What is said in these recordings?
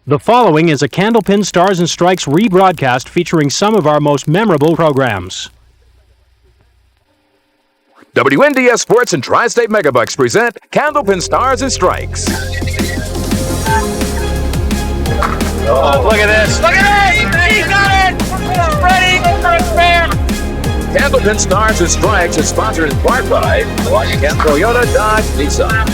The following is a Candlepin Stars and Strikes rebroadcast featuring some of our most memorable programs. WNDS Sports and Tri-State Megabucks present Candlepin Stars and Strikes. Oh, look at this. Look at it! He got it! Ready for a fair! Candlepin Stars and Strikes is sponsored in part by Washington Toyota Dodge Nissan.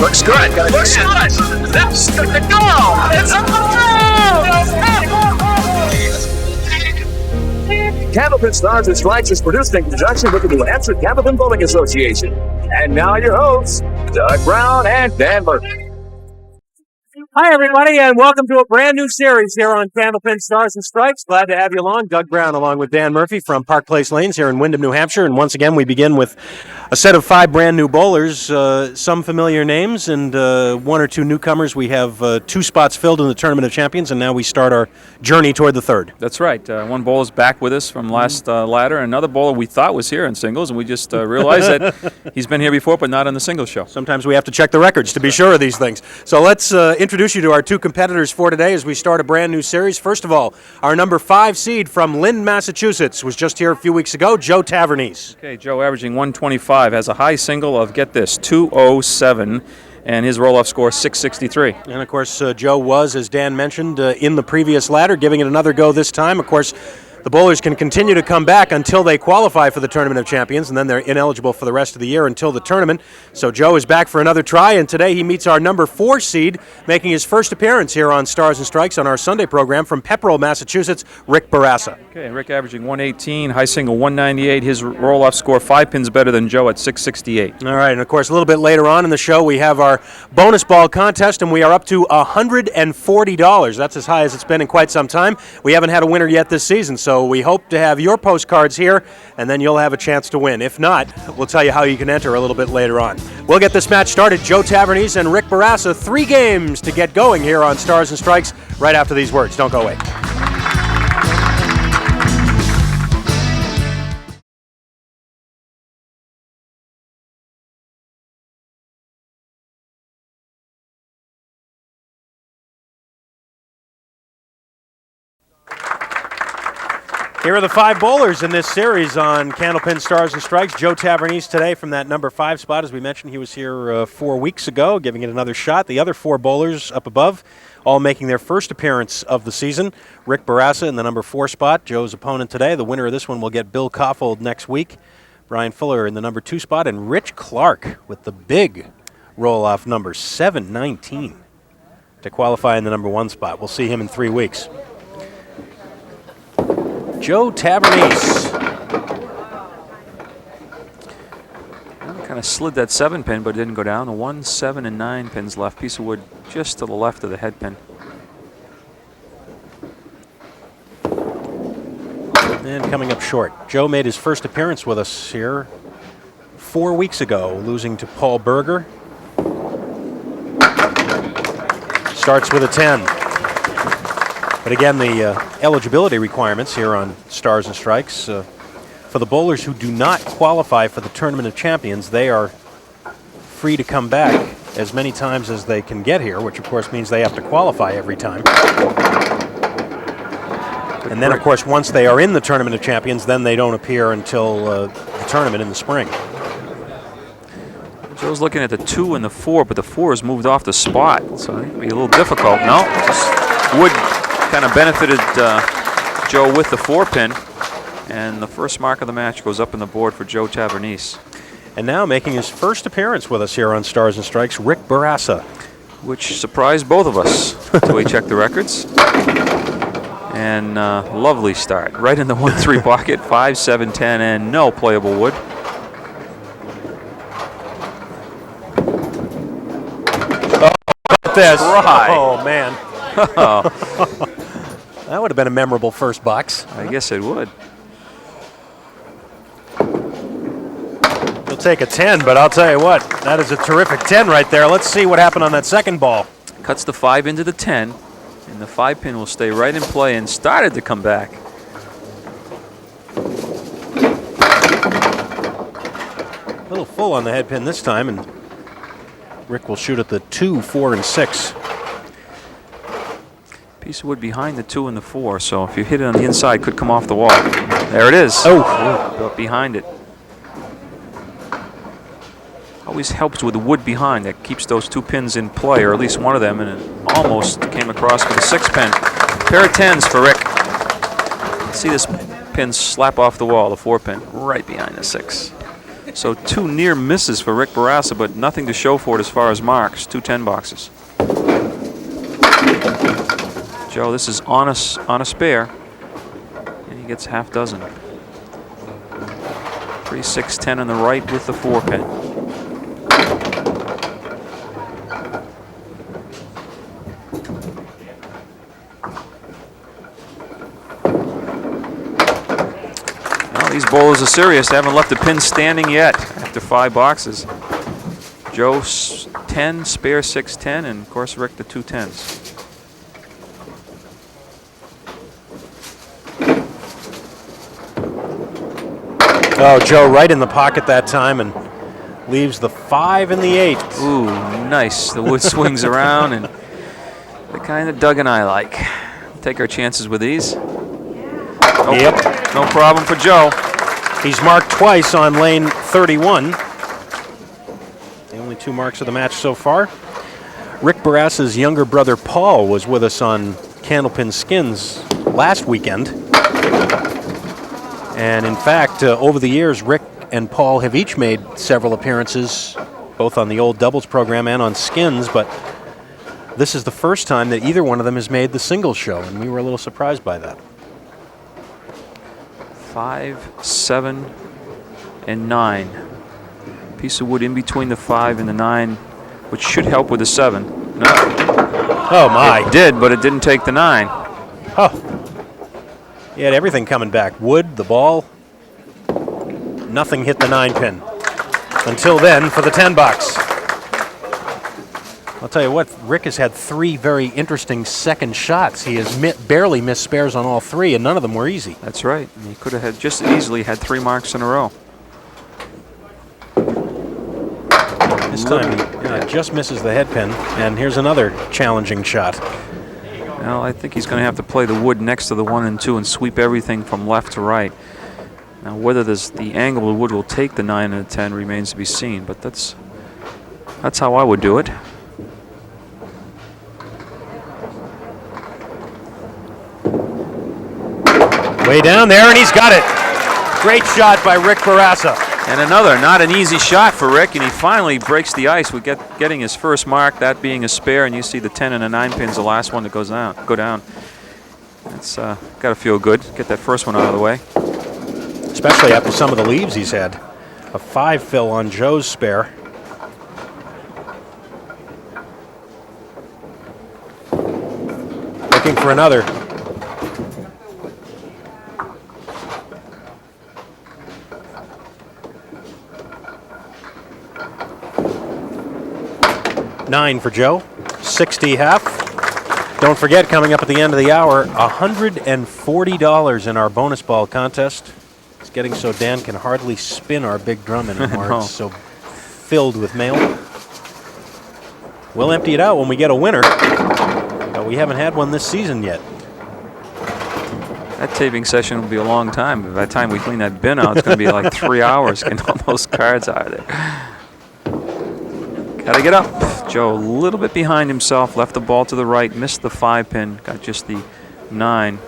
Looks good. Looks good. That's the goal. It's a goal. Candlepin Stars and Strikes is produced in conjunction with the New Hampshire Candlepin Bowling Association. And now your hosts, Doug Brown and Dan Murphy. Hi, everybody, and welcome to a brand new series here on Candlepin Stars and Strikes. Glad to have you along. Doug Brown along with Dan Murphy from Park Place Lanes here in Windham, New Hampshire. And once again, we begin with a set of 5 brand new bowlers, some familiar names and 1 or 2 newcomers. We have 2 spots filled in the Tournament of Champions, and now we start our journey toward the 3rd. That's right. One bowler's back with us from last ladder. Another bowler we thought was here in singles, and we just realized that he's been here before, but not on the singles show. Sometimes we have to check the records to be sure of these things. So let's introduce you to our 2 competitors for today as we start a brand new series. First of all, our number 5 seed from Lynn, Massachusetts, was just here a few weeks ago, Joe Tavernese. Okay, Joe averaging 125, has a high single of, get this, 207, and his roll-off score 663. And of course, Joe was, as Dan mentioned, in the previous ladder, giving it another go this time. Of course, the bowlers can continue to come back until they qualify for the Tournament of Champions, and then they're ineligible for the rest of the year until the tournament. So Joe is back for another try, and today he meets our number 4 seed, making his first appearance here on Stars and Strikes on our Sunday program from Pepperell, Massachusetts, Rick Bourassa. Okay, Rick averaging 118, high single 198. His roll-off score 5 pins better than Joe at 668. All right, and of course, a little bit later on in the show, we have our bonus ball contest, and we are up to $140. That's as high as it's been in quite some time. We haven't had a winner yet this season, so we hope to have your postcards here, and then you'll have a chance to win. If not, we'll tell you how you can enter a little bit later on. We'll get this match started. Joe Tavernese and Rick Bourassa, 3 games to get going here on Stars and Strikes right after these words. Don't go away. Here are the 5 bowlers in this series on Candlepin Stars and Strikes. Joe Tavernese today from that number 5 spot. As we mentioned, he was here 4 weeks ago, giving it another shot. The other 4 bowlers up above, all making their first appearance of the season. Rick Bourassa in the number 4 spot, Joe's opponent today. The winner of this one will get Bill Koffold next week. Brian Fuller in the number 2 spot, and Rich Clark with the big roll-off number 719 to qualify in the number 1 spot. We'll see him in 3 weeks. Joe Tavernese. Kind of slid that 7 pin, but it didn't go down. The 1, 7, and 9 pins left. Piece of wood just to the left of the head pin. And coming up short. Joe made his first appearance with us here 4 weeks ago, losing to Paul Berger. Starts with a 10. But again, the eligibility requirements here on Stars and Strikes, for the bowlers who do not qualify for the Tournament of Champions, they are free to come back as many times as they can get here, which of course means they have to qualify every time. And then, of course, once they are in the Tournament of Champions, then they don't appear until the tournament in the spring. Joe's looking at the 2 and the 4, but the 4 has moved off the spot, so it may be a little difficult. No, just wood kind of benefited Joe with the 4 pin, and the first mark of the match goes up on the board for Joe Tavernese. And now making his first appearance with us here on Stars and Strikes, Rick Bourassa. Which surprised both of us until we checked the records. And lovely start. Right in the 1-3 pocket, 5, 7, 10, and no playable wood. This. Right. Oh, man. That would have been a memorable first box. I guess it would. He'll take a 10, but I'll tell you what, that is a terrific 10 right there. Let's see what happened on that second ball. Cuts the 5 into the 10, and the 5 pin will stay right in play and started to come back. A little full on the head pin this time, and Rick will shoot at the 2, 4, and 6. Piece of wood behind the 2 and the 4, so if you hit it on the inside, could come off the wall. There it is. Oh. Behind it. Always helps with the wood behind. That keeps those 2 pins in play, or at least one of them, and it almost came across with a 6 pin. Pair of 10s for Rick. See this pin slap off the wall, the 4 pin, right behind the 6. So 2 near misses for Rick Bourassa, but nothing to show for it as far as marks. 2 10 boxes. Joe, this is on a spare, and he gets half dozen. 3, 6, 10 on the right with the 4 pin. Well, these bowlers are serious. They haven't left the pin standing yet after 5 boxes. Joe 10, spare 6, 10, and of course Rick the 2 10s. Oh, Joe right in the pocket that time and leaves the 5 and the 8. Ooh, nice. The wood swings around, and the kind that Doug and I like. Take our chances with these. Yep. No problem for Joe. He's marked twice on lane 31. The only 2 marks of the match so far. Rick Bourassa's younger brother Paul was with us on Candlepin Skins last weekend. And in fact, over the years, Rick and Paul have each made several appearances, both on the old doubles program and on Skins, but this is the first time that either one of them has made the singles show, and we were a little surprised by that. 5, 7, and 9. Piece of wood in between the 5 and the 9, which should help with the 7. No. Oh, my. It did, but it didn't take the 9. Oh. He had everything coming back. Wood, the ball. Nothing hit the 9 pin. Until then, for the 10 box. I'll tell you what, Rick has had 3 very interesting second shots. He has barely missed spares on all 3, and none of them were easy. That's right. He could have had just easily had 3 marks in a row. This time he just misses the head pin, and here's another challenging shot. Well, I think he's going to have to play the wood next to the 1 and 2 and sweep everything from left to right. Now, whether the angle of the wood will take the 9 and the 10 remains to be seen, but that's how I would do it. Way down there, and he's got it. Great shot by Rick Bourassa. And another, not an easy shot for Rick, and he finally breaks the ice with getting his first mark, that being a spare, and you see the 10 and the 9 pin's the last one that go down. That's got to feel good. Get that first one out of the way. Especially after some of the leaves he's had. A 5 fill on Joe's spare. Looking for another. $9 for Joe, 60 half. Don't forget, coming up at the end of the hour, $140 in our bonus ball contest. It's getting so Dan can hardly spin our big drum anymore. No. It's so filled with mail. We'll empty it out when we get a winner, but we haven't had one this season yet. That taping session will be a long time. By the time we clean that bin out, it's going to be like 3 hours getting all those cards out of there. Got to get up. Joe a little bit behind himself, left the ball to the right, missed the 5 pin, got just the 9.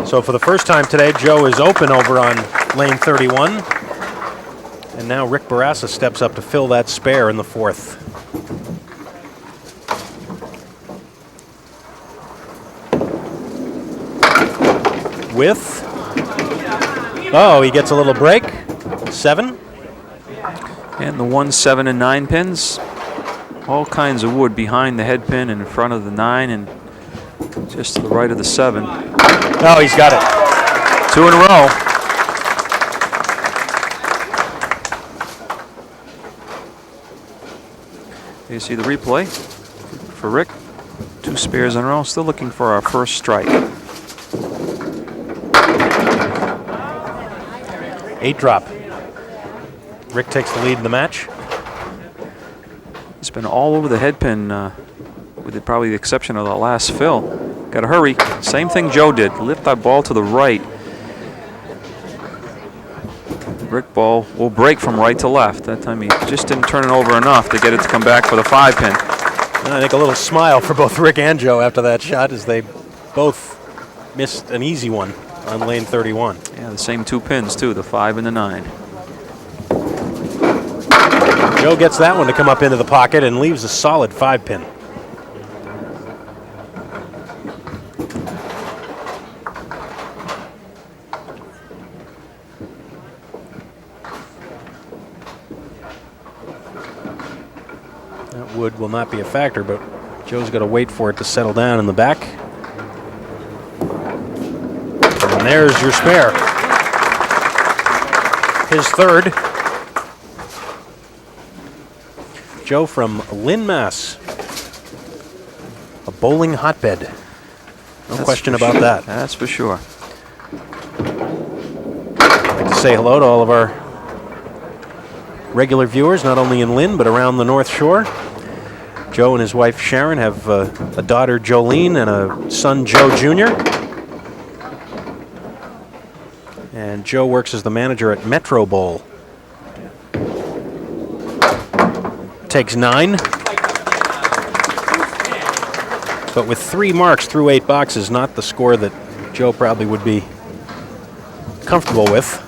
So for the first time today, Joe is open over on lane 31. And now Rick Bourassa steps up to fill that spare in the 4th. With, oh, he gets a little break. 7. And the 1, 7, and 9 pins. All kinds of wood behind the head pin and in front of the 9 and just to the right of the 7. Oh, he's got it. 2 in a row. You see the replay for Rick. 2 spares in a row. Still looking for our first strike. 8 drop. Rick takes the lead in the match. It's been all over the head pin, with probably the exception of the last fill. Got to hurry. Same thing Joe did. Lift that ball to the right. Rick ball will break from right to left. That time he just didn't turn it over enough to get it to come back for the 5-pin. I think a little smile for both Rick and Joe after that shot as they both missed an easy one on lane 31. Yeah, the same 2 pins too, the 5 and the 9. Joe gets that one to come up into the pocket and leaves a solid 5-pin. That wood will not be a factor, but Joe's got to wait for it to settle down in the back. And there's your spare. His third. Joe from Lynn, Mass. A bowling hotbed. No question about that. That's for sure. I'd like to say hello to all of our regular viewers, not only in Lynn, but around the North Shore. Joe and his wife Sharon have a daughter Jolene and a son Joe Jr. And Joe works as the manager at Metro Bowl. Takes 9. But with 3 marks through 8 boxes, not the score that Joe probably would be comfortable with.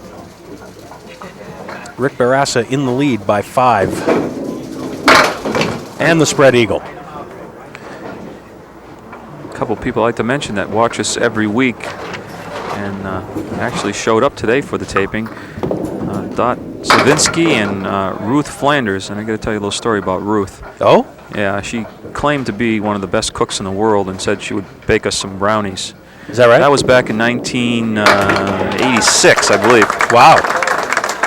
Rick Bourassa in the lead by 5. And the spread eagle. A couple people I like to mention that watch us every week and actually showed up today for the taping. Dot Savinsky and Ruth Flanders, and I got to tell you a little story about Ruth. Oh? Yeah, she claimed to be one of the best cooks in the world and said she would bake us some brownies. Is that right? That was back in 1986, I believe. Wow.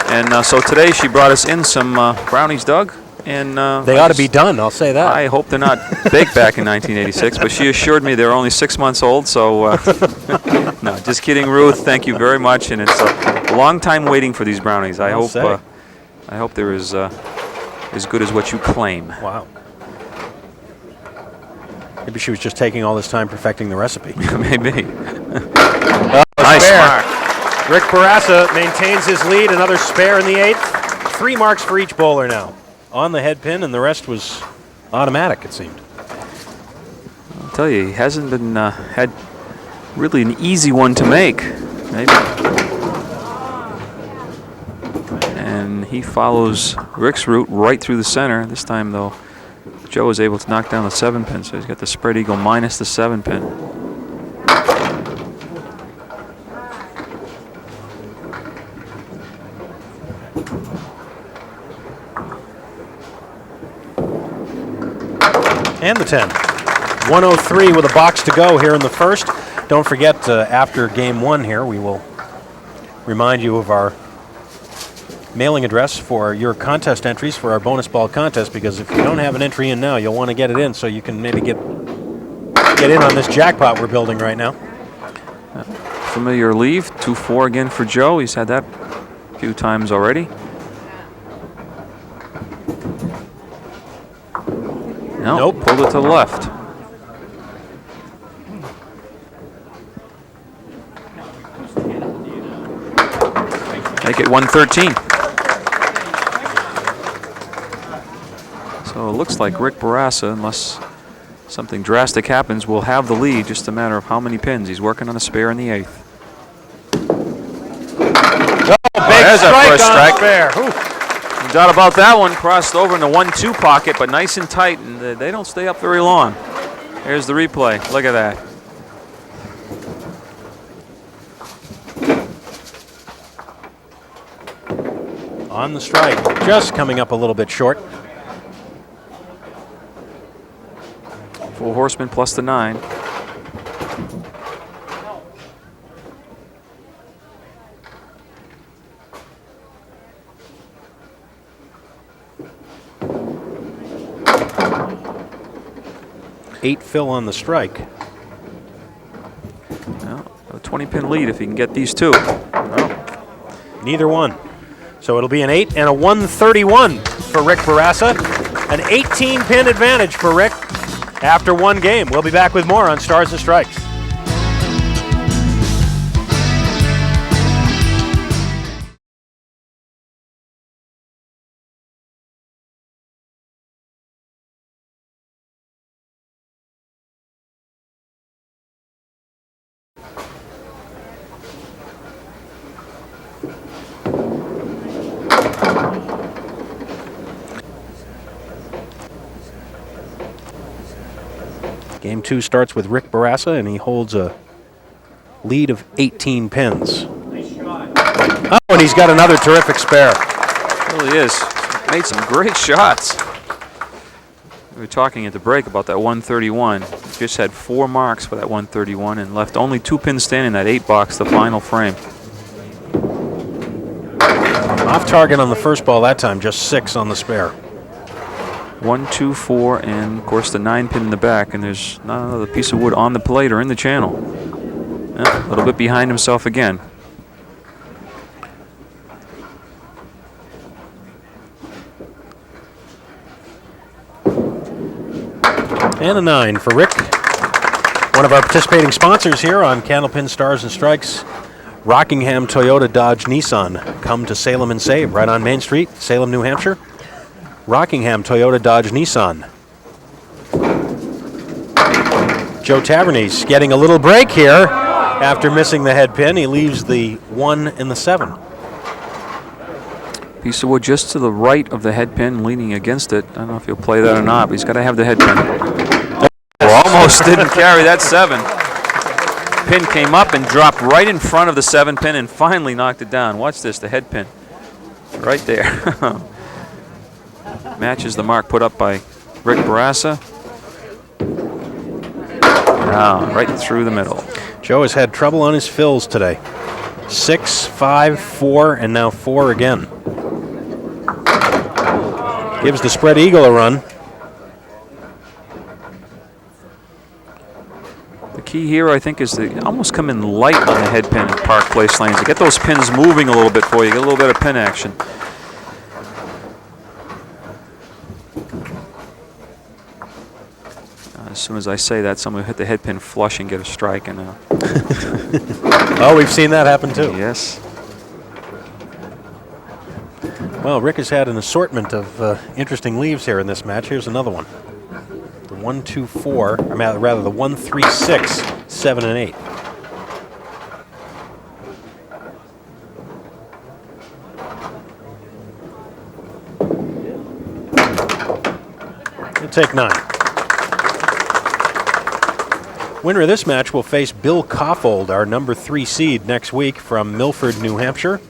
And so today she brought us in some brownies, Doug. And they ought to be done, I'll say that. I hope they're not baked back in 1986, but she assured me they're only 6 months old, so no, just kidding, Ruth. Thank you very much, and it's a long time waiting for these brownies. I hope they're as good as what you claim. Wow. Maybe she was just taking all this time perfecting the recipe. Maybe. Nice mark. Rick Bourassa maintains his lead, another spare in the 8th. 3 marks for each bowler now. On the head pin, and the rest was automatic, it seemed. I'll tell you, he hasn't been had really an easy one to make. Maybe. And he follows Rick's route right through the center. This time, though, Joe was able to knock down the 7-pin, so he's got the spread eagle minus the 7-pin. And the 10. 103 with a box to go here in the first. Don't forget, after game 1 here, we will remind you of our mailing address for your contest entries for our bonus ball contest, because if you don't have an entry in now, you'll want to get it in so you can maybe get in on this jackpot we're building right now. Familiar leave, 2-4 again for Joe. He's had that a few times already. No, nope. Pulled it to the left. Make it 113. So it looks like Rick Bourassa, unless something drastic happens, will have the lead. Just a matter of how many pins. He's working on a spare in the 8th. Big strike on a spare. No doubt about that one. Crossed over in the 1-2 pocket, but nice and tight, and they don't stay up very long. Here's the replay. Look at that. On the strike, just coming up a little bit short. 4 horsemen plus the 9. Eight fill on the strike. Well, a 20-pin lead if he can get these 2. Well, neither one. So it'll be an 8 and a 131 for Rick Bourassa. An 18-pin advantage for Rick after one game. We'll be back with more on Stars and Strikes. Game 2 starts with Rick Bourassa, and he holds a lead of 18 pins. Oh, and he's got another terrific spare. Really is. Made some great shots. We were talking at the break about that 131. Just had 4 marks for that 131 and left only 2 pins standing, that 8 box, the final frame. Off target on the first ball that time, just 6 on the spare. 1, 2, 4, and of course the 9 pin in the back, and there's not another piece of wood on the plate or in the channel. A little bit behind himself again. And a 9 for Rick. One of our participating sponsors here on Candlepin Stars and Strikes, Rockingham Toyota Dodge Nissan. Come to Salem and save right on Main Street, Salem, New Hampshire. Rockingham Toyota Dodge Nissan. Joe Tavernese getting a little break here after missing the head pin. He leaves the 1 and the 7. Piece of wood just to the right of the head pin, leaning against it. I don't know if he'll play that or not, but he's got to have the head pin. Almost didn't carry that 7. Pin came up and dropped right in front of the 7 pin and finally knocked it down. Watch this, the head pin. Right there. Matches the mark put up by Rick Bourassa. Now, right through the middle. Joe has had trouble on his fills today. 6, 5, 4, and now 4 again. Gives the spread eagle a run. The key here, I think, is to almost come in light on the head pin in Park Place lanes. To get those pins moving a little bit for you, get a little bit of pin action. As soon as I say that, someone will hit the head pin flush and get a strike. And oh, we've seen that happen too. Yes. Well, Rick has had an assortment of interesting leaves here in this match. Here's another one. The 1, 2, 4, or rather the 1, 3, 6, 7, and 8. We'll take 9. Winner of this match will face Bill Koffold, our number 3 seed, next week from Milford, New Hampshire.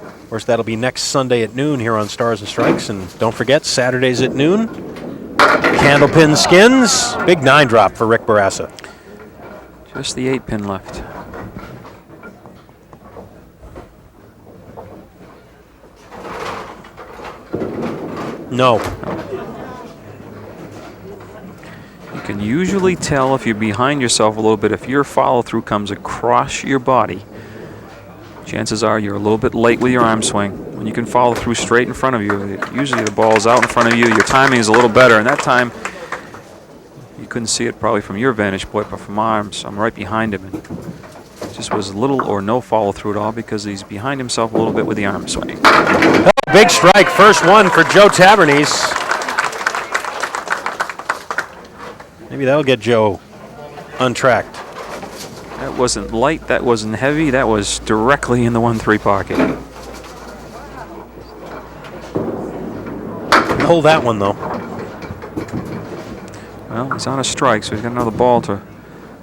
Of course, that'll be next Sunday at noon here on Stars and Strikes. And don't forget, Saturdays at noon, Candlepin Skins. Big 9 drop for Rick Bourassa. Just the 8 pin left. No. You can usually tell if you're behind yourself a little bit. If your follow-through comes across your body, chances are you're a little bit late with your arm swing. When you can follow through straight in front of you, usually the ball's out in front of you, your timing is a little better. And that time, you couldn't see it probably from your vantage point, but from arms, I'm right behind him. And it just was little or no follow-through at all because he's behind himself a little bit with the arm swing. Oh, big strike, first one for Joe Tavernese. Maybe that'll get Joe untracked. That wasn't light, that wasn't heavy, that was directly in the 1-3 pocket. Hold that one, though. Well, he's on a strike, so he's got another ball to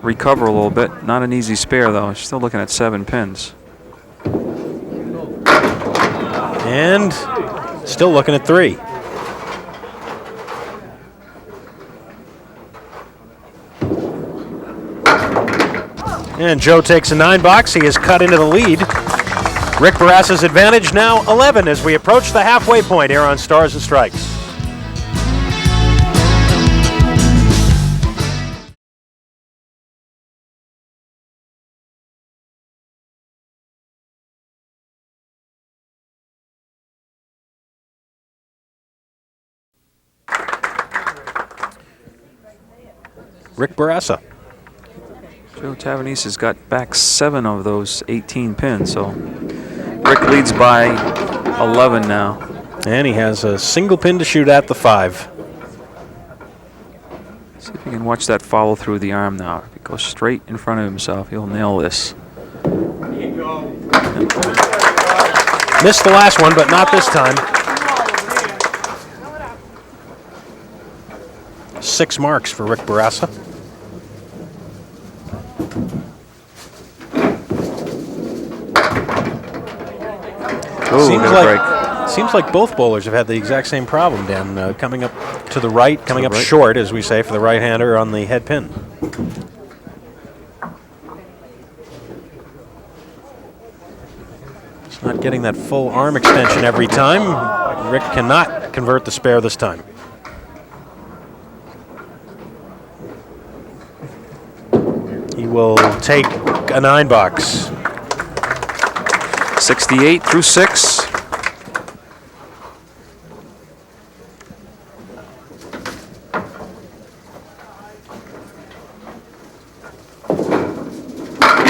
recover a little bit. Not an easy spare, though. He's still looking at 7 pins. And still looking at 3. And Joe takes a 9 box. He is cut into the lead. Rick Bourassa's advantage now 11 as we approach the halfway point here on Stars and Strikes. Rick Bourassa. Joe Tavernese has got back 7 of those 18 pins, so Rick leads by 11 now. And he has a single pin to shoot at the 5. See if you can watch that follow through the arm now. If he goes straight in front of himself, he'll nail this. Missed the last one, but not this time. 6 marks for Rick Bourassa. Seems like both bowlers have had the exact same problem, Dan. Coming up to the right, coming up short, as we say, for the right-hander on the head pin. It's not getting that full arm extension every time. Rick cannot convert the spare this time. He will take a 9 box. 68 through 6.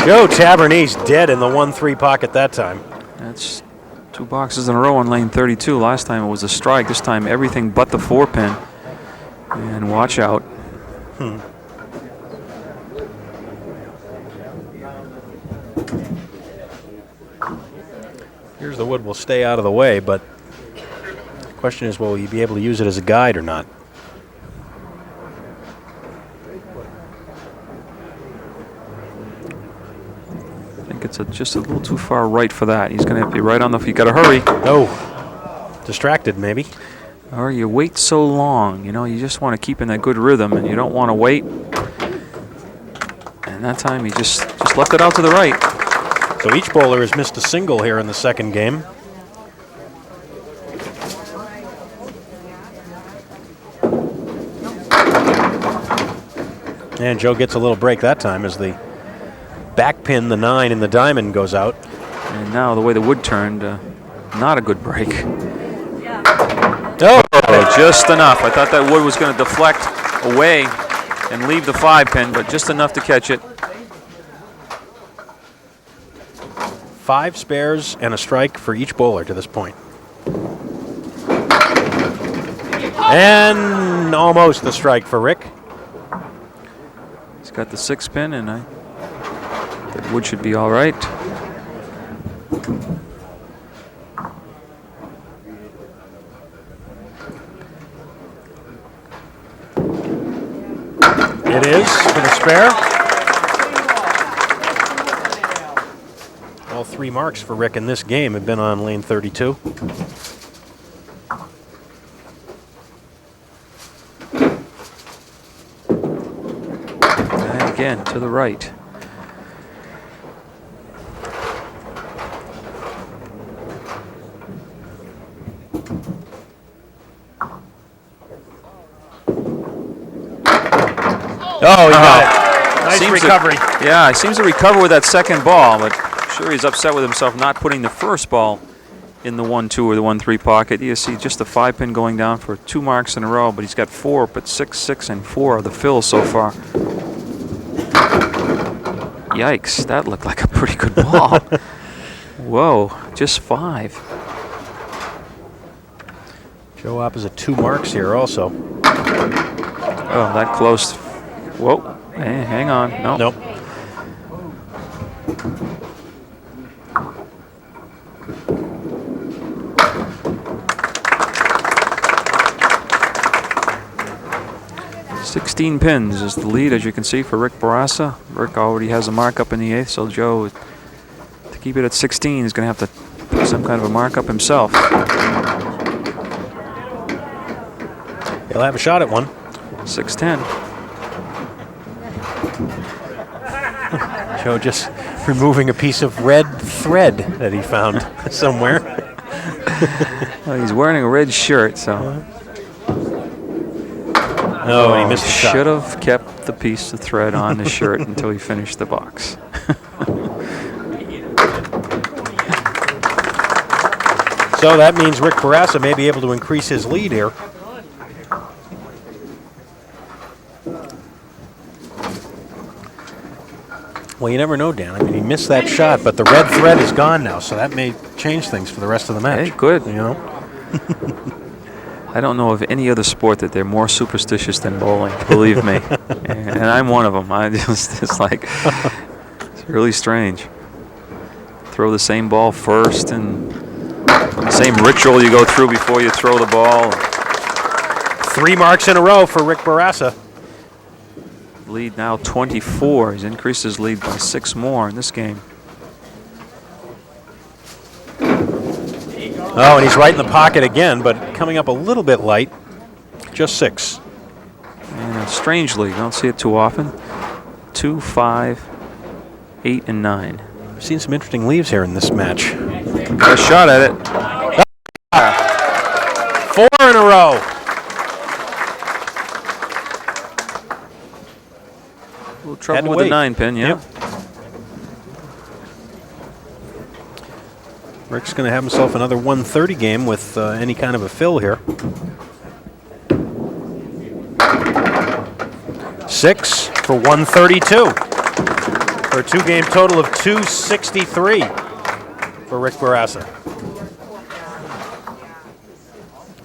Joe Tavernese dead in the 1-3 pocket that time. That's 2 boxes in a row on lane 32. Last time it was a strike. This time everything but the 4 pin. And watch out. Here's the wood will stay out of the way, but the question is, will you be able to use it as a guide or not? I think it's just a little too far right for that. He's going to have to be right on the... You got to hurry. Oh, distracted maybe. Or you wait so long. You know, you just want to keep in that good rhythm, and you don't want to wait. And that time he just left it out to the right. So each bowler has missed a single here in the second game. And Joe gets a little break that time as the back pin, the 9 in the diamond, goes out. And now the way the wood turned, not a good break. Oh, just enough. I thought that wood was going to deflect away and leave the 5 pin, but just enough to catch it. 5 spares and a strike for each bowler to this point. And almost the strike for Rick. He's got the 6 pin, and the wood should be all right. It is for the spare. All 3 marks for Rick in this game have been on lane 32. And again, to the right. Oh, he got it. Nice recovery. Yeah, he seems to recover with that second ball, but sure he's upset with himself not putting the first ball in the 1-2 or the 1-3 pocket. You see just the 5 pin going down for 2 marks in a row, but he's got 4, but 6, 6, and 4 are the fills so far. Yikes, that looked like a pretty good ball. Whoa, just 5. Joe opposite 2 marks here also. Oh, that close. Whoa, hey, hang on. No. Nope. $16 pins is the lead, as you can see, for Rick Bourassa. Rick already has a mark up in the 8th, so Joe, to keep it at 16, is going to have to put some kind of a mark up himself. He'll have a shot at one. 6-10. Joe just removing a piece of red thread that he found somewhere. Well, he's wearing a red shirt, so... Oh, he missed the shot. Should have kept the piece of thread on the shirt until he finished the box. So that means Rick Bourassa may be able to increase his lead here. Well, you never know, Dan. I mean, he missed that shot, but the red thread is gone now, so that may change things for the rest of the match. Hey, good. You know? I don't know of any other sport that they're more superstitious than bowling, believe me. And I'm one of them. It's like, it's really strange. Throw the same ball first and the same ritual you go through before you throw the ball. 3 marks in a row for Rick Bourassa. Lead now 24. He's increased his lead by 6 more in this game. Oh, and he's right in the pocket again, but coming up a little bit light. Just 6. And strangely, you don't see it too often. 2, 5, 8, and 9. I've seen some interesting leaves here in this match. Got a shot at it. 4 in a row. A little trouble with the 9-pin, yeah. Yep. Rick's going to have himself another 130 game with any kind of a fill here. 6 for 132. For a 2-game total of 263 for Rick Bourassa.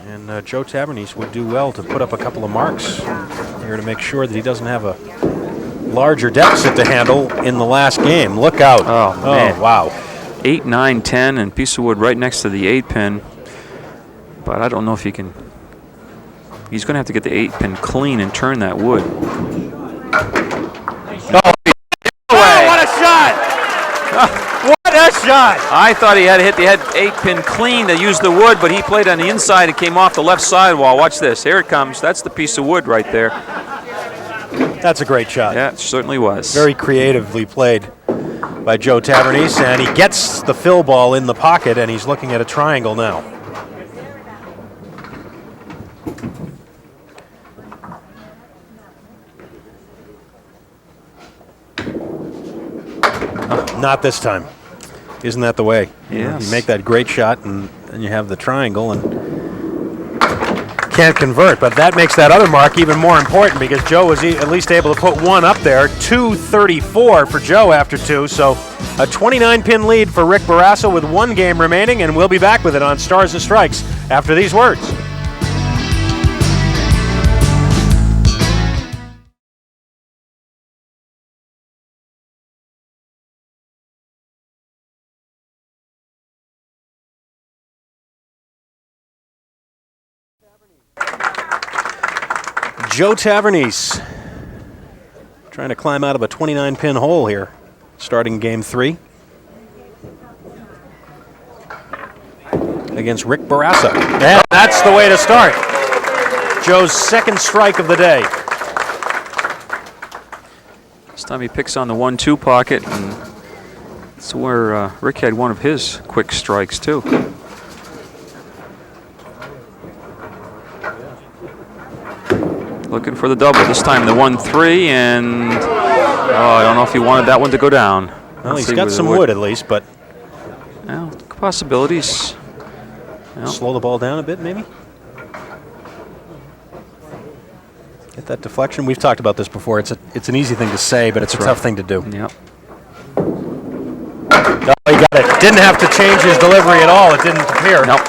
And Joe Tavernese would do well to put up a couple of marks here to make sure that he doesn't have a larger deficit to handle in the last game. Look out. Oh, man. Wow. 8, 9, 10, and piece of wood right next to the 8-pin. But I don't know if he can. He's going to have to get the 8-pin clean and turn that wood. Oh, what a shot! What a shot! I thought he had to hit the 8-pin clean to use the wood, but he played on the inside. It came off the left sidewall. Watch this. Here it comes. That's the piece of wood right there. That's a great shot. Yeah, it certainly was. Very creatively played by Joe Tavernese, and he gets the fill ball in the pocket, and he's looking at a triangle now. Not this time. Isn't that the way? Yes. You make that great shot, and then you have the triangle, and can't convert. But that makes that other mark even more important because Joe was at least able to put 1 up there. 234 for Joe after 2. So a 29-pin lead for Rick Bourassa with 1 game remaining, and we'll be back with it on Stars and Strikes after these words. Joe Tavernese trying to climb out of a 29-pin hole here, starting game 3 against Rick Bourassa. And that's the way to start. Joe's 2nd strike of the day. This time he picks on the 1-2 pocket, and that's where Rick had one of his quick strikes too. Looking for the double. This time the 1-3, and I don't know if he wanted that one to go down. Well, he's got some wood at least, but well, possibilities. Well, slow the ball down a bit, maybe. Get that deflection. We've talked about this before. It's an easy thing to say, but it's a tough thing to do. Yep. Oh, he got it. Didn't have to change his delivery at all. It didn't appear. Nope.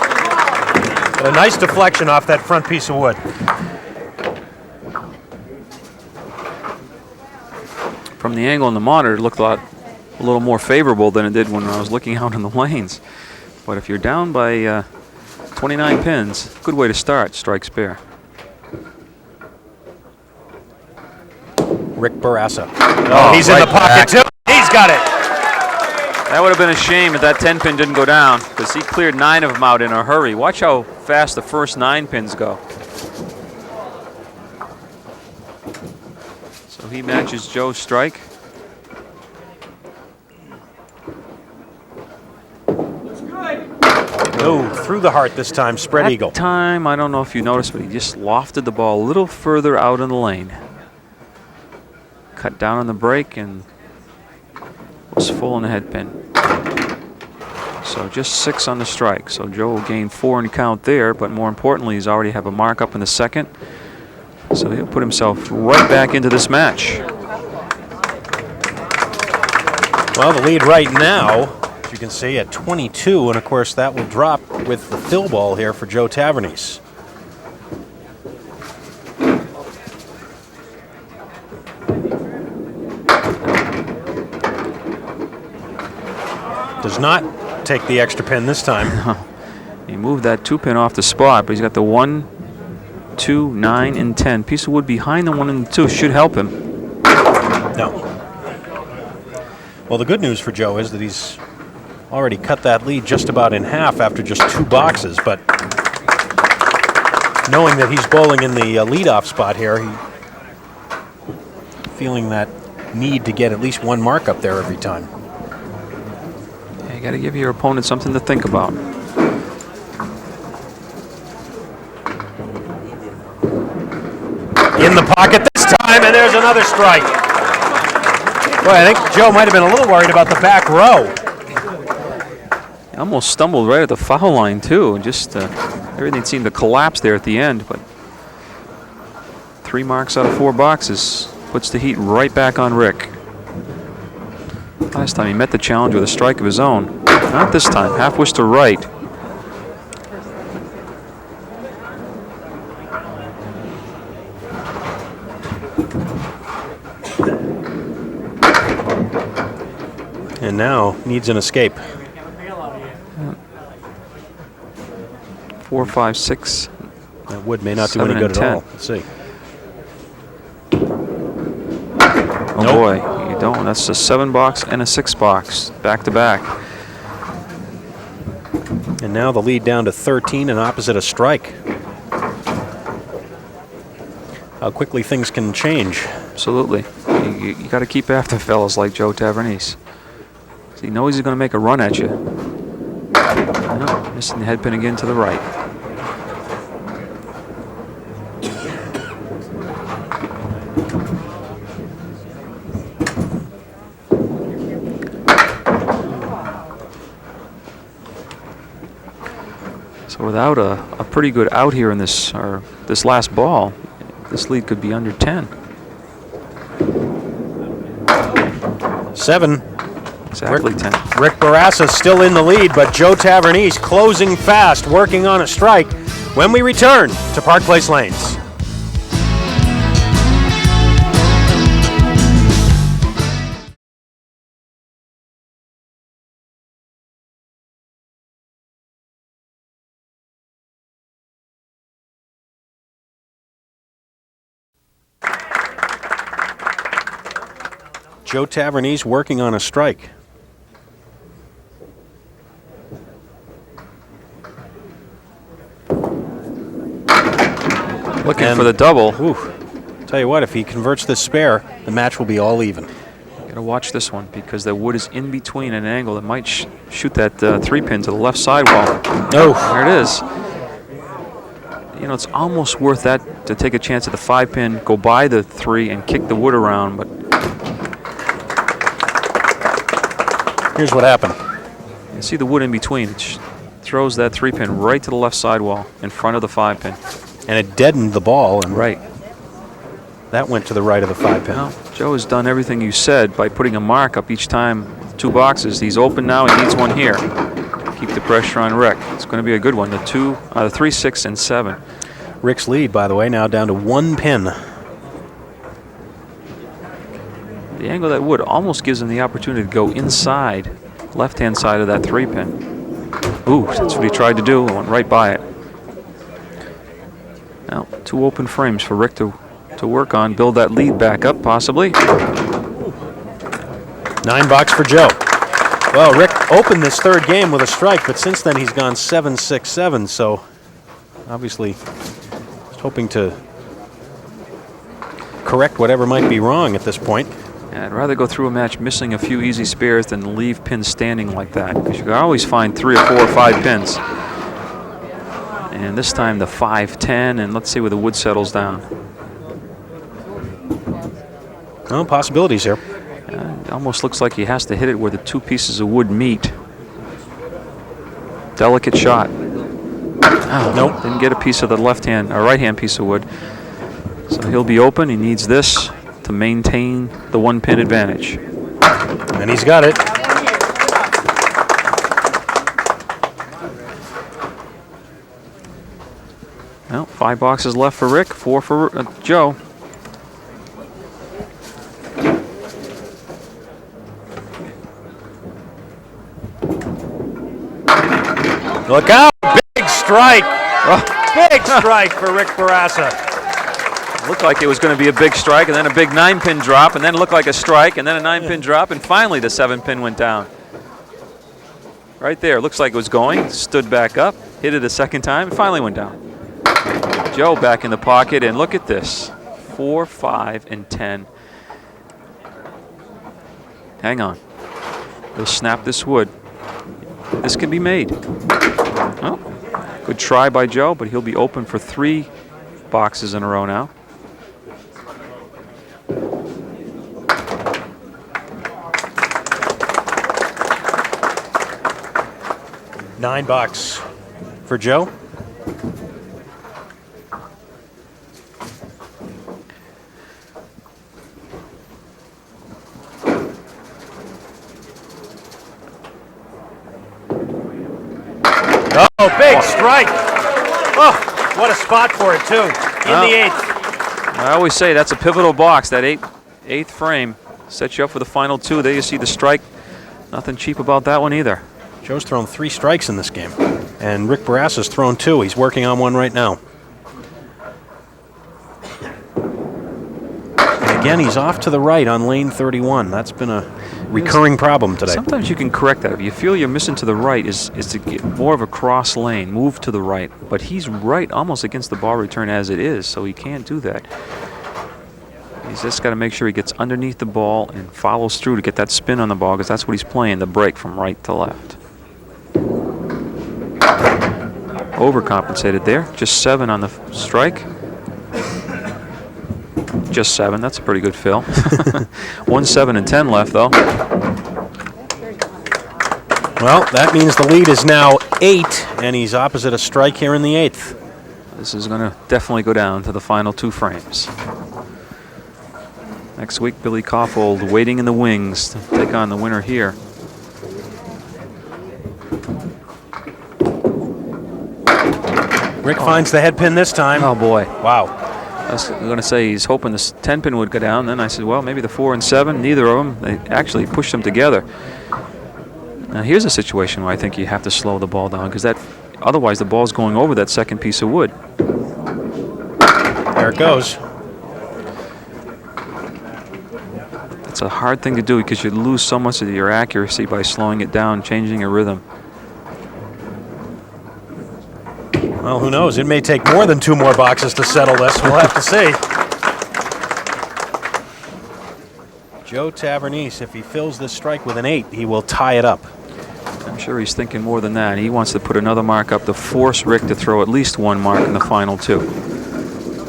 But a nice deflection off that front piece of wood. From the angle in the monitor, it looked a little more favorable than it did when I was looking out in the lanes. But if you're down by 29 pins, good way to start, strike spare. Rick Bourassa. Oh, he's right in the pocket too. He's got it. That would have been a shame if that 10-pin didn't go down, because he cleared 9 of them out in a hurry. Watch how fast the first 9 pins go. So he matches Joe's strike. Oh, through the heart this time, spread That eagle. time, I don't know if you noticed, but he just lofted the ball a little further out in the lane. Cut down on the break and was full in the head pin. So just 6 on the strike. So Joe will gain 4 in count there, but more importantly, he's already have a mark up in the second. So he'll put himself right back into this match. Well, the lead right now, as you can see, at 22, and of course that will drop with the fill ball here for Joe Tavernese. Does not take the extra pin this time. He moved that 2-pin off the spot, but he's got the 1, 2, 9, and 10. Piece of wood behind the 1 and the 2 should help him. No. Well, the good news for Joe is that he's already cut that lead just about in half after just 2 boxes, but knowing that he's bowling in the leadoff spot here, feeling that need to get at least 1 mark up there every time. Yeah, you got to give your opponent something to think about. In the pocket this time, and there's another strike. Boy, I think Joe might have been a little worried about the back row. He almost stumbled right at the foul line, too. Just everything seemed to collapse there at the end, but 3 marks out of 4 boxes puts the heat right back on Rick. Last time he met the challenge with a strike of his own. Not this time. Half wish to right. And now needs an escape. 4, 5, 6. That wood may not do 7 any good and at all. 10. Let's see. Oh boy, you don't. That's a 7 box and a 6 box back to back. And now the lead down to 13 and opposite a strike. How quickly things can change. Absolutely. You got to keep after fellas like Joe Tavernese. So he knows he's going to make a run at you. No, missing the head pin again to the right. So without a pretty good out here in this last ball, this lead could be under 10. 7. Exactly 10. Rick Bourassa still in the lead, but Joe Tavernese closing fast, working on a strike when we return to Park Place Lanes. Joe Tavernese working on a strike. Looking for the double. Ooh, tell you what, if he converts this spare, the match will be all even. Got to watch this one because the wood is in between an angle that might shoot that 3-pin to the left sidewall. Oh, There it is. You know, it's almost worth that to take a chance at the 5-pin, go by the 3, and kick the wood around, but here's what happened. you see the wood in between. It throws that 3-pin right to the left sidewall in front of the 5-pin. And it deadened the ball, and Right. that went to the right of the 5-pin. Well, Joe has done everything you said by putting a mark up each time. 2 boxes. He's open now. He needs one here. Keep the pressure on Rick. It's going to be a good one. The 3, 6, and 7. Rick's lead, by the way, now down to 1 pin. The angle of that wood almost gives him the opportunity to go inside, left-hand side of that 3-pin. Ooh, that's what he tried to do. Went right by it. Now, 2 open frames for Rick to work on. Build that lead back up, possibly. 9 box for Joe. Well, Rick opened this 3rd game with a strike, but since then he's gone 7, 6, 7. So obviously just hoping to correct whatever might be wrong at this point. Yeah, I'd rather go through a match missing a few easy spares than leave pins standing like that, because you can always find 3 or 4 or 5 pins. And this time the 5, 10, and let's see where the wood settles down. Well, possibilities here. It almost looks like he has to hit it where the 2 pieces of wood meet. Delicate shot. Oh, Nope. Didn't get a piece of the left-hand or right-hand piece of wood. So he'll be open. He needs this to maintain the 1-pin advantage. And he's got it. Well, 5 boxes left for Rick, 4 for Joe. Look out! Big strike! Big strike for Rick Bourassa. Looked like it was going to be a big strike, and then a big 9-pin drop, and then it looked like a strike, and then a 9-pin drop, and finally the 7-pin went down. Right there, looks like it was going, stood back up, hit it a second time, and finally went down. Joe back in the pocket, and look at this. 4, 5, and 10. Hang on. He'll snap this wood. This can be made. Oh, good try by Joe, but he'll be open for 3 boxes in a row now. $9 for Joe. Oh, big strike. Oh, what a spot for it, too. In the 8th. I always say that's a pivotal box, that eighth frame. Sets you up for the final 2. There you see the strike. Nothing cheap about that one either. Joe's thrown 3 strikes in this game. And Rick Bourassa's thrown 2. He's working on one right now. And again, he's off to the right on lane 31. That's been a recurring problem today. Sometimes you can correct that. If you feel you're missing to the right, is to get more of a cross lane, move to the right. But he's right almost against the ball return as it is, so he can't do that. He's just got to make sure he gets underneath the ball and follows through to get that spin on the ball, because that's what he's playing, the break from right to left. Overcompensated there. Just 7 on the strike. Just 7. That's a pretty good fill. 1, 7, and 10 left, though. Well, that means the lead is now 8, and he's opposite a strike here in the 8th. This is going to definitely go down to the final 2 frames. Next week, Billy Kaufhold waiting in the wings to take on the winner here. Rick finds the head pin this time. Oh, boy. Wow. I was going to say he's hoping this 10-pin would go down. Then I said, well, maybe the 4 and 7. Neither of them. They actually pushed them together. Now, here's a situation where I think you have to slow the ball down, because otherwise the ball's going over that second piece of wood. There it goes. It's a hard thing to do because you lose so much of your accuracy by slowing it down, changing your rhythm. Well, who knows? It may take more than 2 more boxes to settle this. We'll have to see. Joe Tavernese, if he fills this strike with an 8, he will tie it up. I'm sure he's thinking more than that. He wants to put another mark up to force Rick to throw at least 1 mark in the final 2.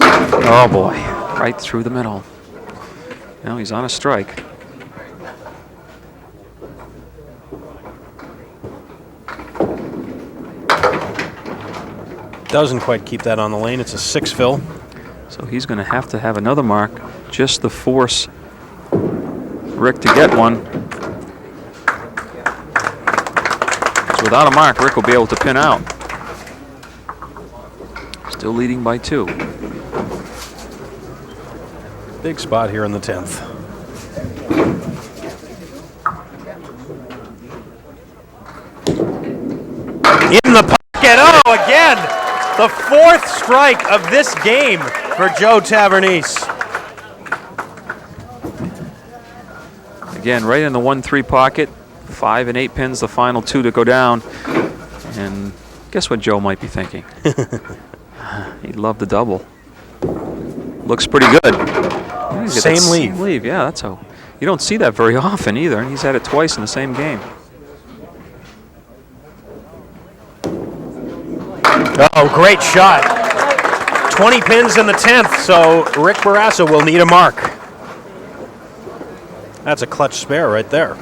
Oh, boy. Right through the middle. Now he's on a strike. Doesn't quite keep that on the lane. It's a 6 fill. So he's going to have another mark just to force Rick to get one. So without a mark, Rick will be able to pin out. Still leading by 2. Big spot here in the 10th. In the pocket. Oh, again. The 4th strike of this game for Joe Tavernese. Again, right in the 1-3 pocket. 5 and 8 pins, the final 2 to go down. And guess what Joe might be thinking? He'd love the double. Looks pretty good. Same leave. Yeah, that's how. You don't see that very often either, and he's had it twice in the same game. Oh, great shot. 20 pins in the 10th, so Rick Bourassa will need a mark. That's a clutch spare right there.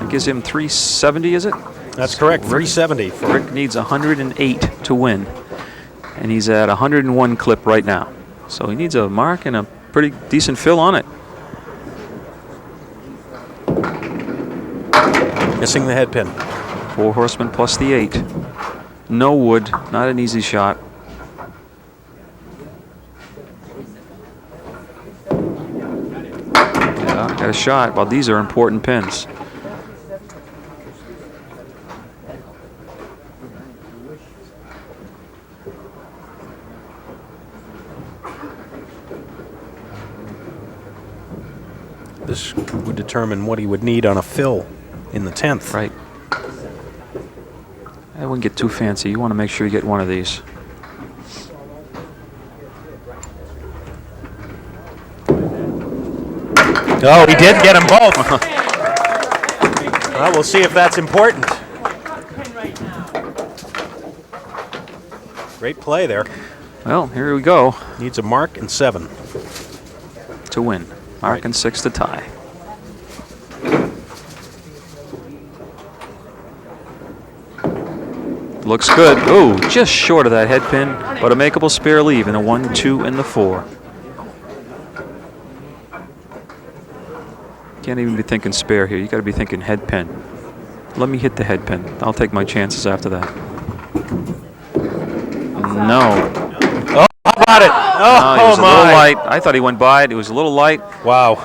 It gives him 370, is it? That's correct, 370. Rick needs 108 to win, and he's at 101 clip right now. So he needs a mark and a pretty decent fill on it. Missing the head pin. 4 horsemen plus the 8. No wood, not an easy shot. Yeah, got a shot. Well, these are important pins. This would determine what he would need on a fill in the 10th. Right. I wouldn't get too fancy. You want to make sure you get one of these. Oh, he did get them both. Well, we'll see if that's important. Great play there. Well, here we go. Needs a mark and 7 to win. Mark and 6 to tie. Looks good. Oh, just short of that head pin, but a makeable spare leave in the 1, 2, and the 4. Can't even be thinking spare here. You got to be thinking head pin. Let me hit the head pin. I'll take my chances after that. No. Oh, how about it? Oh, he was a my. little light. I thought he went by it. It was a little light. Wow.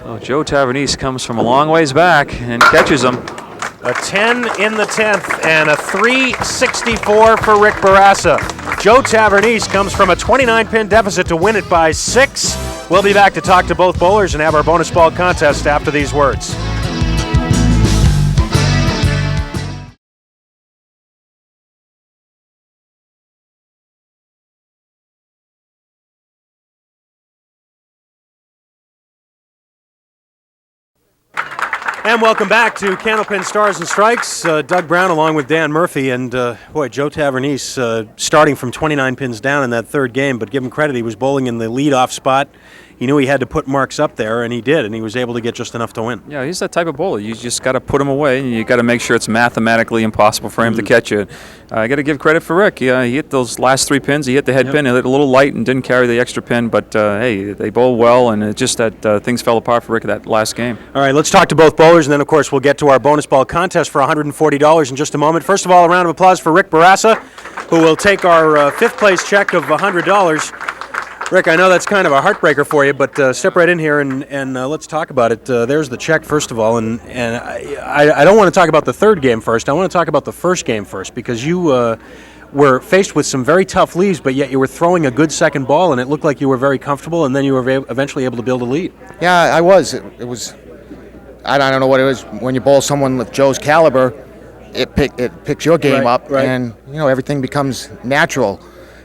Oh, Joe Tavernese comes from a long ways back and catches him. A 10 in the 10th and a 364 for Rick Bourassa. Joe Tavernese comes from a 29-pin deficit to win it by 6. We'll be back to talk to both bowlers and have our bonus ball contest after these words. And welcome back to Candlepin Stars and Strikes. Doug Brown along with Dan Murphy. And boy, Joe Tavernese starting from 29 pins down in that third game, but give him credit, he was bowling in the leadoff spot. He knew he had to put marks up there, and he did, and he was able to get just enough to win. Yeah, he's that type of bowler. You just got to put him away, and you got to make sure it's mathematically impossible for him to catch you. I got to give credit for Rick. He hit those last 3 pins. He hit the head pin. He hit a little light and didn't carry the extra pin, but hey, they bowled well, and it's just that things fell apart for Rick that last game. All right, let's talk to both bowlers, and then, of course, we'll get to our bonus ball contest for $140 in just a moment. First of all, a round of applause for Rick Bourassa, who will take our fifth-place check of $100. Rick, I know that's kind of a heartbreaker for you, but step right in here and let's talk about it. There's the check, first of all, and I don't want to talk about the third game first. I want to talk about the first game first, because you were faced with some very tough leads, but yet you were throwing a good second ball, and it looked like you were very comfortable, and then you were eventually able to build a lead. Yeah, I was. It was. I don't know what it was. When you bowl someone with Joe's caliber, it picks your game up, and everything becomes natural.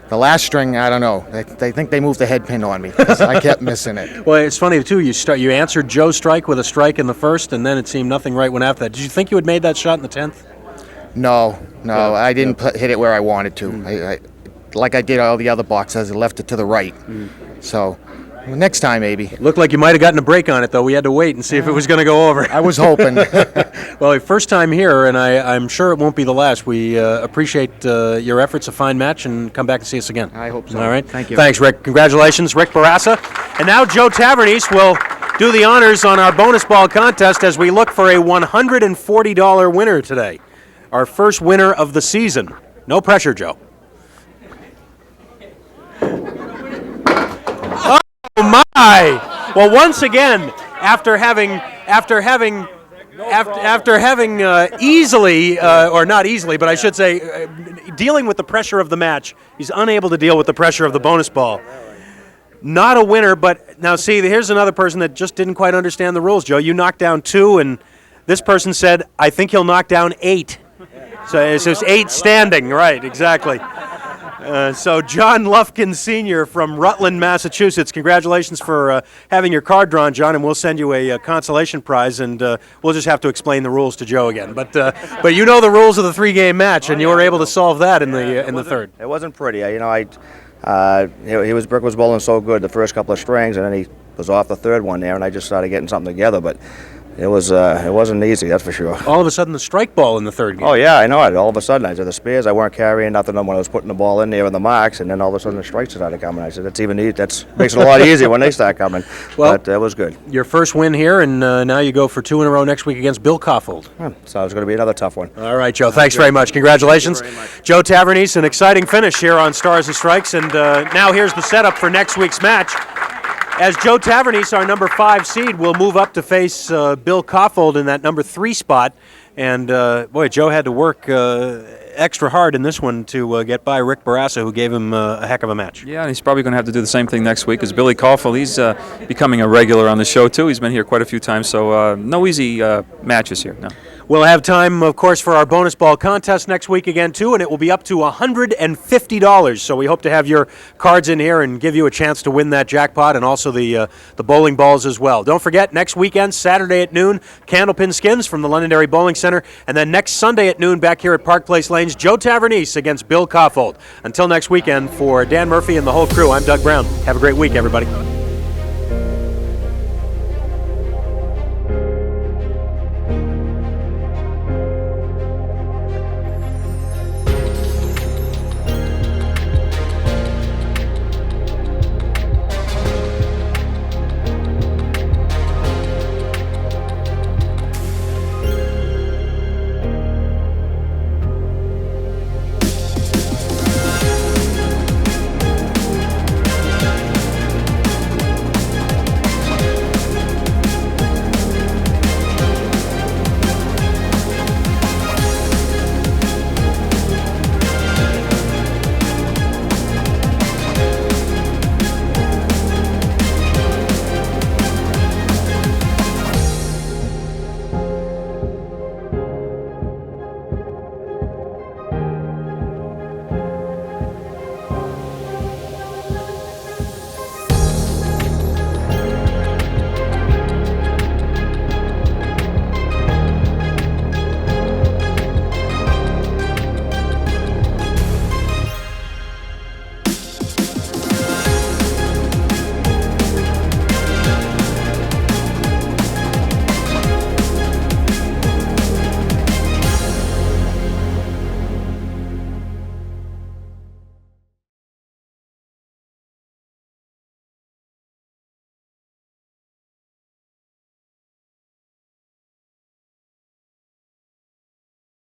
The last string, I don't know. They think they moved the head pin on me. I kept missing it. Well, it's funny, too. You answered Joe's strike with a strike in the first, and then it seemed nothing right went after that. Did you think you had made that shot in the 10th? No. I didn't hit it where I wanted to. I like I did all the other boxes, I left it to the right. So next time, maybe. Looked like you might have gotten a break on it, though. We had to wait and see if it was going to go over. I was hoping. Well, first time here, and I'm sure it won't be the last. We appreciate your efforts, a fine match, and come back and see us again. I hope so. All right? Thank you. Thanks, Rick. Congratulations, Rick Bourassa. And now Joe Tavernese will do the honors on our bonus ball contest as we look for a $140 winner today. Our first winner of the season. No pressure, Joe. Oh my! Well, once again, after having easily, or not easily, but I should say, dealing with the pressure of the match, he's unable to deal with the pressure of the bonus ball. Not a winner, but now see, here's another person that just didn't quite understand the rules, Joe. You knocked down 2, and this person said, I think he'll knock down 8. So it's just 8 standing, right, exactly. So John Lufkin Sr. from Rutland, Massachusetts, congratulations for having your card drawn, John, and we'll send you a consolation prize, and we'll just have to explain the rules to Joe again. But you know the rules of the 3-game match, and you were able to solve that in the third. It wasn't pretty. Rick was bowling so good the first couple of strings, and then he was off the third one there, and I just started getting something together. But It wasn't easy, that's for sure. All of a sudden, the strike ball in the third game. Oh yeah, I know it. All of a sudden, I said the spears, I weren't carrying nothing when I was putting the ball in there in the marks, and then all of a sudden the strikes started coming. I said that makes it a lot easier when they start coming. Well, but it was good. Your first win here, and now you go for 2 in a row next week against Bill Koffold. So it's going to be another tough one. All right, Joe. Thanks very much. Congratulations. Thank you very much. Joe Tavernese, an exciting finish here on Stars and Strikes, and now here's the setup for next week's match. As Joe Tavernese, our number 5 seed, will move up to face Bill Koffold in that number 3 spot. And, boy, Joe had to work extra hard in this one to get by Rick Bourassa, who gave him a heck of a match. Yeah, and he's probably going to have to do the same thing next week as Billy Koffold. He's becoming a regular on the show, too. He's been here quite a few times, so no easy matches here. No. We'll have time, of course, for our bonus ball contest next week again, too, and it will be up to $150. So we hope to have your cards in here and give you a chance to win that jackpot and also the bowling balls as well. Don't forget, next weekend, Saturday at noon, Candlepin Skins from the Londonderry Bowling Center, and then next Sunday at noon back here at Park Place Lanes, Joe Tavernese against Bill Koffold. Until next weekend, for Dan Murphy and the whole crew, I'm Doug Brown. Have a great week, everybody.